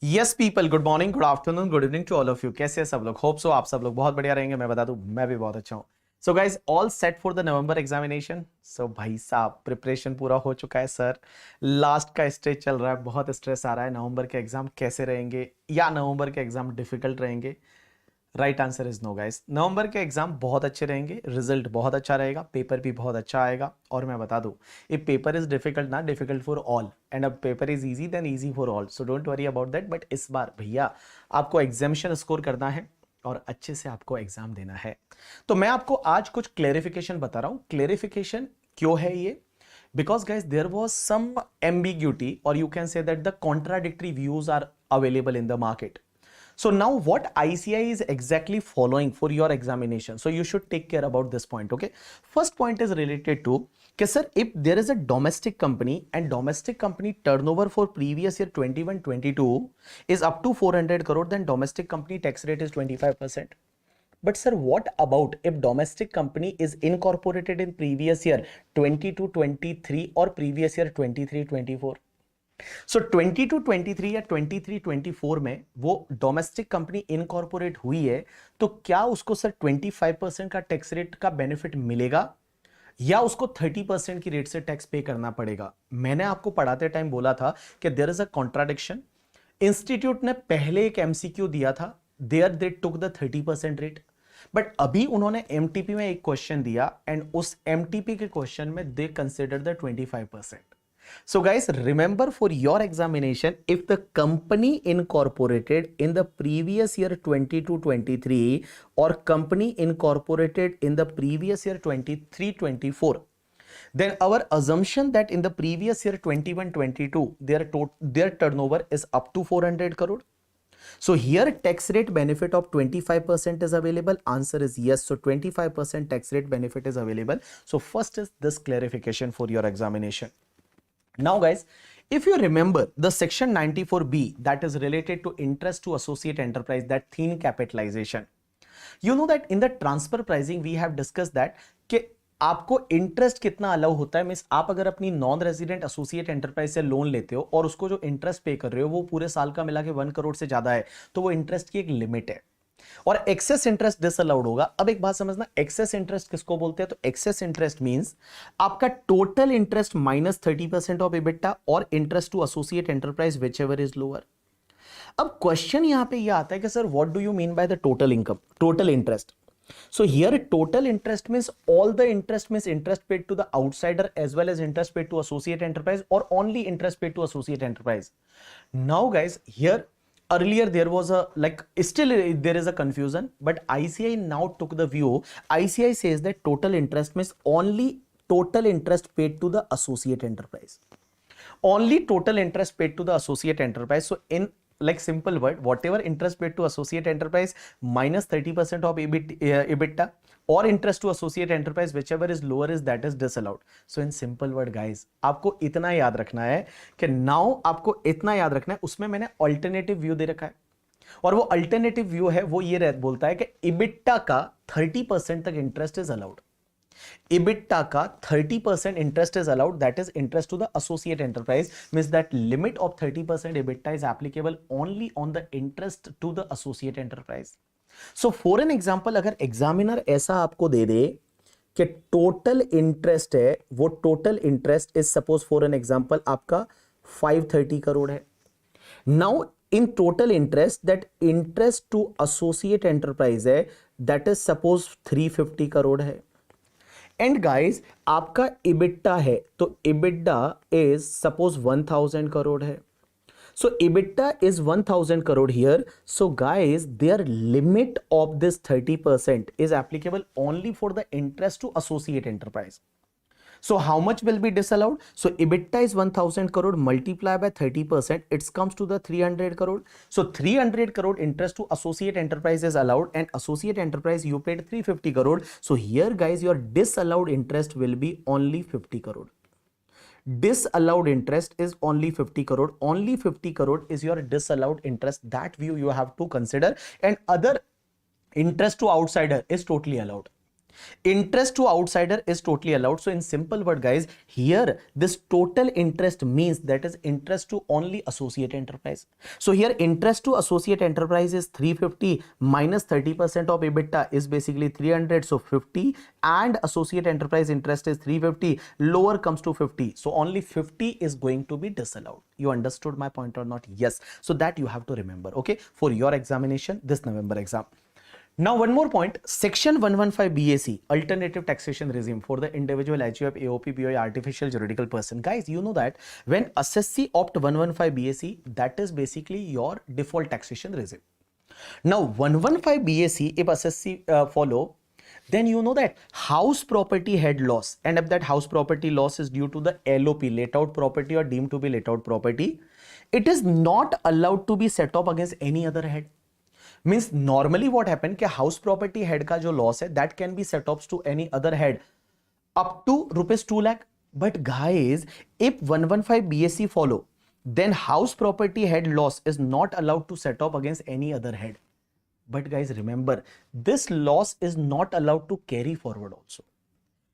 Yes people, good morning, good afternoon, good evening to all of you. कैसे हैं सब लोग? होप सो आप सब लोग बहुत बढ़िया रहेंगे। मैं बता दूं, मैं भी बहुत अच्छा हूं। So guys, all set for the November examination. So भाई साहब, प्रिपरेशन पूरा हो चुका है सर। लास्ट का स्टेज चल रहा है, बहुत स्ट्रेस आ रहा है। नवंबर के एग्जाम कैसे रहेंगे, या नवंबर के एग्जाम डिफिकल्ट रहेंगे? Right answer is no guys. नवंबर के एग्जाम बहुत अच्छे रहेंगे, रिजल्ट बहुत अच्छा रहेगा, पेपर भी बहुत अच्छा आएगा। और मैं बता दूं, ये पेपर इज डिफिकल्ट ना, डिफिकल्ट फॉर ऑल, एंड अब paper is easy then easy for all, so don't worry about that. But इस बार भैया आपको एग्जामिशन स्कोर करना है और अच्छे से आपको एग्जाम देना है। तो मैं आपको आज कुछ क्लेरिफिकेशन बता रहा हूं। क्लेरिफिकेशन क्यों है ये? Because guys, there was some ambiguity, or you can say that the contradictory views are available in the market. So now what ICI is exactly following for your examination, so you should take care about this point. Okay, first point is related to कि sir, if there is a domestic company and domestic company turnover for previous year 21-22 is up to 400 crore, then domestic company tax rate is 25%. But sir, what about if domestic company is incorporated in previous year 22-23 or previous year 23-24? सो 22-23 या 23-24 में वो domestic company incorporate हुई है, तो क्या उसको sir 25% का tax rate का बेनिफिट मिलेगा, या उसको 30% की रेट से टैक्स पे करना पड़ेगा? मैंने आपको पढ़ाते टाइम बोला था कि there is a contradiction. Institute ने पहले एक एमसीक्यू दिया था, there they took the 30% rate, but अभी उन्होंने एमटीपी में एक क्वेश्चन दिया एंड उस एमटीपी के क्वेश्चन में they consider the 25%. So guys, remember for your examination, if the company incorporated in the previous year 22-23 or company incorporated in the previous year 23-24, then our assumption that in the previous year 21-22 their turnover is up to 400 crore. So here tax rate benefit of 25% is available. Answer is yes. So 25% tax rate benefit is available. So first is this clarification for your examination. Now guys, if you remember the section 94B that is related to interest to associate enterprise, that thin capitalization, you know that in the transfer pricing we have discussed that कि आपको interest कितना allow होता है। Means आप अगर अपनी non resident associate enterprise से loan लेते हो और उसको जो इंटरेस्ट पे कर रहे हो वो पूरे साल का मिला के 1 करोड़ से ज्यादा है, तो वो इंटरेस्ट की एक लिमिट है और एक्सेस इंटरेस्ट डिसअलाउड होगा। अब एक बात समझना, एक्सेस इंटरेस्ट किसको बोलते हैं? तो एक्सेस इंटरेस्ट मींस आपका total interest minus 30% of EBITDA और interest to associate enterprise whichever is lower. अब क्वेश्चन यहां पे यह आता है कि sir what do you mean by the total income, total interest? So here total interest means all the interest means interest paid to the outsider as well as interest paid to associate enterprise, or only interest paid to associate enterprise. Now guys, here earlier there was a still there is a confusion, but ICI now took the view. ICI says that total interest means only total interest paid to the associate enterprise, only total interest paid to the associate enterprise. So in like simple word, whatever interest paid to associate enterprise minus 30% of EBITDA or interest to associate enterprise whichever is lower is that is disallowed. So in simple word guys, आपको इतना याद रखना है कि now आपको इतना याद रखना है, उसमें मैंने अल्टरनेटिव व्यू दे रखा है और वो अल्टरनेटिव व्यू है वो ये बोलता है कि EBITDA का 30% तक इंटरेस्ट इज अलाउड। EBITDA का 30% interest is allowed, that is interest to the associate enterprise, means that limit of 30% EBITDA is applicable only on the interest to the associate enterprise. So for an example, अगर examiner ऐसा आपको दे दे कि total interest है, वो total interest is suppose for an example आपका 530 करोड़ है। Now in total interest that interest to associate enterprise है that is suppose 350 crore है। एंड गाइस आपका इबिट्टा है, तो इबिट्टा इज सपोज 1000 करोड़ है। So EBITDA is 1000 crore here. So guys their limit of this 30% is applicable only for the interest to associate enterprise. So how much will be disallowed? So EBITDA is 1000 crore multiplied by 30%, it comes to the 300 crore. So 300 crore interest to associate enterprise is allowed and associate enterprise you paid 350 crore. So here guys your disallowed interest will be only 50 crore. Disallowed interest is only 50 crore. Only 50 crore is your disallowed interest. That view you have to consider, and other interest to outsider is totally allowed. Interest to outsider is totally allowed. So in simple word guys, here this total interest means that is interest to only associate enterprise. So here interest to associate enterprise is 350 minus 30% of EBITDA is basically 300, so 50, and associate enterprise interest is 350, lower comes to 50, so only 50 is going to be disallowed. You understood my point or not? Yes. So that you have to remember, okay, for your examination this November exam. Now one more point, section 115 BAC, alternative taxation regime for the individual HUF, AOP, BOI, artificial juridical person. Guys, you know that when assessee opt 115 BAC, that is basically your default taxation regime. Now 115 BAC, if assessee follow, then you know that house property head loss, and if that house property loss is due to the LOP, let out property, or deemed to be let out property, it is not allowed to be set off against any other head. Means normally what happen कि house property head का जो loss है that can be set off to any other head up to ₹2 lakh. But guys if 115 BAC follow, then house property head loss is not allowed to set off against any other head. But guys, remember, this loss is not allowed to carry forward also.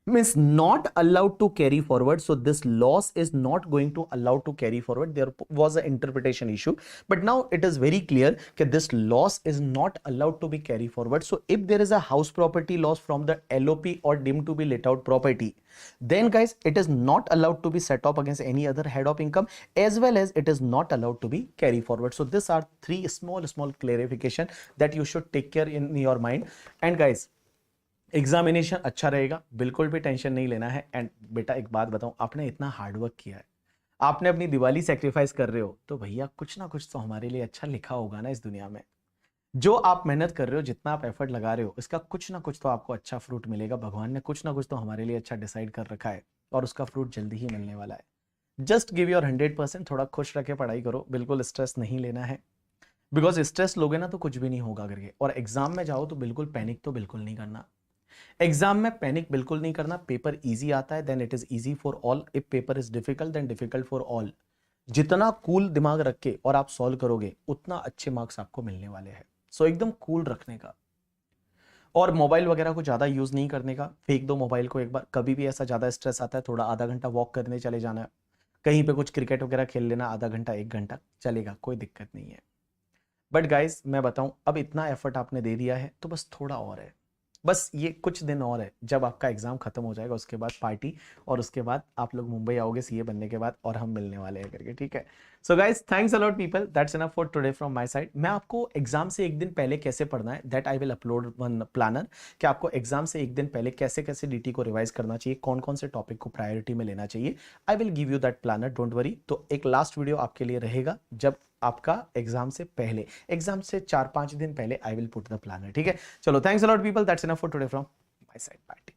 Means not allowed to carry forward. So this loss is not going to allow to carry forward. There was an interpretation issue, but now it is very clear that this loss is not allowed to be carry forward. So if there is a house property loss from the LOP or deemed to be let out property, then guys, it is not allowed to be set off against any other head of income, as well as it is not allowed to be carry forward. So these are three small clarification that you should take care in your mind. And guys, examination अच्छा रहेगा, बिल्कुल भी tension नहीं लेना है. And बेटा एक बात बताऊं, आपने इतना हार्डवर्क किया है, आपने अपनी दिवाली सेक्रीफाइस कर रहे हो, तो भैया कुछ ना कुछ तो हमारे लिए अच्छा लिखा होगा ना इस दुनिया में. जो आप मेहनत कर रहे हो, जितना आप एफर्ट लगा रहे हो, इसका कुछ ना कुछ तो आपको अच्छा फ्रूट मिलेगा. भगवान ने कुछ ना कुछ तो हमारे लिए अच्छा डिसाइड कर रखा है और उसका फ्रूट जल्दी ही मिलने वाला है. जस्ट गिव योर 100%, थोड़ा खुश रखे पढ़ाई करो, बिल्कुल स्ट्रेस नहीं लेना है, बिकॉज स्ट्रेस लोगे ना तो कुछ भी नहीं होगा करके. और एग्जाम में जाओ तो बिल्कुल पैनिक तो बिल्कुल नहीं करना. एग्जाम में पैनिक बिल्कुल नहीं करना. पेपर इजी आता है then it is easy for all. If paper is difficult then difficult for all. जितना कूल दिमाग रख के और आप सॉल्व करोगे, उतना अच्छे मार्क्स आपको मिलने वाले हैं. सो एकदम कूल रखने का, और मोबाइल वगैरह को ज्यादा यूज नहीं करने का. फेंक दो मोबाइल को एक बार. कभी भी ऐसा ज्यादा स्ट्रेस आता है, थोड़ा आधा घंटा वॉक करने चले जाना है, कहीं पे कुछ क्रिकेट वगैरह खेल लेना, आधा घंटा 1 घंटा चलेगा, कोई दिक्कत नहीं है. बट गाइज मैं बताऊं, अब इतना एफर्ट आपने दे दिया है तो बस थोड़ा और है, बस ये कुछ दिन और है. जब आपका एग्जाम खत्म हो जाएगा उसके बाद पार्टी, और उसके बाद आप लोग मुंबई आओगे सीए बनने के बाद, और हम मिलने वाले हैं करके, ठीक है. So guys, thanks a lot people, that's enough for today from my side. मैं आपको एग्जाम से एक दिन पहले कैसे पढ़ना है, that I will upload one planner, कि आपको एग्जाम से एक दिन पहले कैसे कैसे डीटी को रिवाइज करना चाहिए, कौन कौन से टॉपिक को प्रायोरिटी में लेना चाहिए. I will give you that planner, don't worry. तो एक लास्ट वीडियो आपके लिए रहेगा जब आपका एग्जाम से पहले, एग्जाम से 4-5 दिन पहले I will put the planner, ठीक है. चलो, thanks a lot people, that's enough for today from my side. Bye.